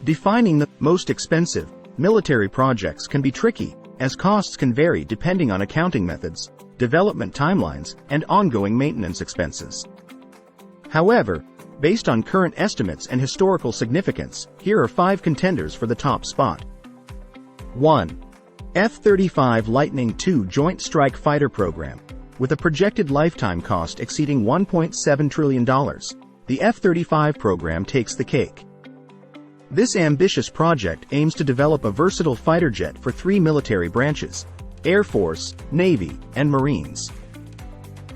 Defining the most expensive military projects can be tricky, as costs can vary depending on accounting methods, development timelines, and ongoing maintenance expenses. However, based on current estimates and historical significance, here are 5 contenders for the top spot. 1. F35 Lightning II Joint Strike Fighter Program. With a projected lifetime cost exceeding $1.7 trillion, the F-35 program takes the cake. This ambitious project aims to develop a versatile fighter jet for 3 military branches: Air Force, Navy, and Marines.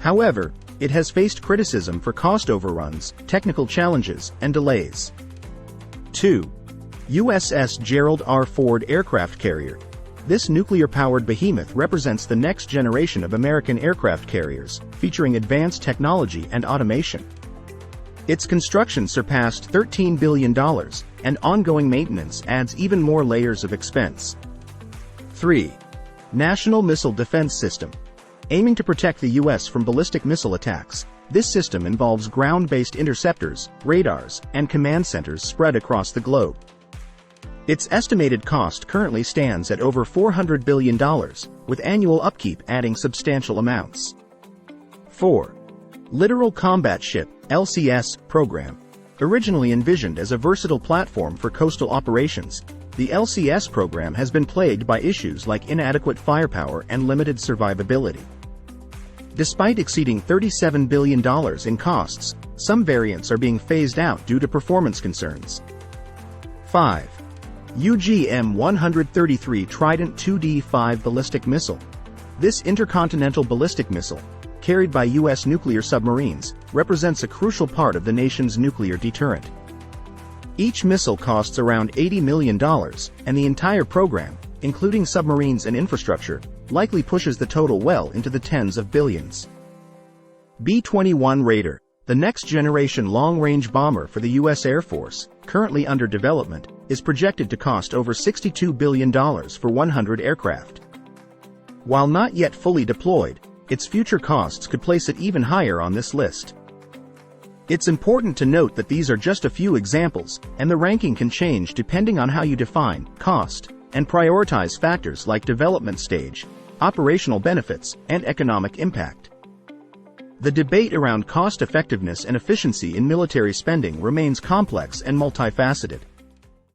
However, it has faced criticism for cost overruns, technical challenges, and delays. 2. USS Gerald R Ford aircraft carrier. This nuclear-powered behemoth represents the next generation of American aircraft carriers, featuring advanced technology and automation. Its construction surpassed $13 billion, and ongoing maintenance adds even more layers of expense. 3. National Missile Defense System. Aiming to protect the U.S. from ballistic missile attacks, this system involves ground-based interceptors, radars, and command centers spread across the globe. Its estimated cost currently stands at over $400 billion, with annual upkeep adding substantial amounts. 4. Littoral Combat Ship (LCS) program. Originally envisioned as a versatile platform for coastal operations, the LCS program has been plagued by issues like inadequate firepower and limited survivability. Despite exceeding $37 billion in costs, some variants are being phased out due to performance concerns. 5. UGM-133 Trident 2D5 Ballistic Missile. This intercontinental ballistic missile, carried by U.S. nuclear submarines, represents a crucial part of the nation's nuclear deterrent. Each missile costs around $80 million, and the entire program, including submarines and infrastructure, likely pushes the total well into the tens of billions. B21 Raider, the next-generation long-range bomber for the U.S. Air Force, currently under development, is projected to cost over $62 billion for 100 aircraft. While not yet fully deployed, its future costs could place it even higher on this list. It's important to note that these are just a few examples, and the ranking can change depending on how you define cost and prioritize factors like development stage, operational benefits, and economic impact. The debate around cost-effectiveness and efficiency in military spending remains complex and multifaceted.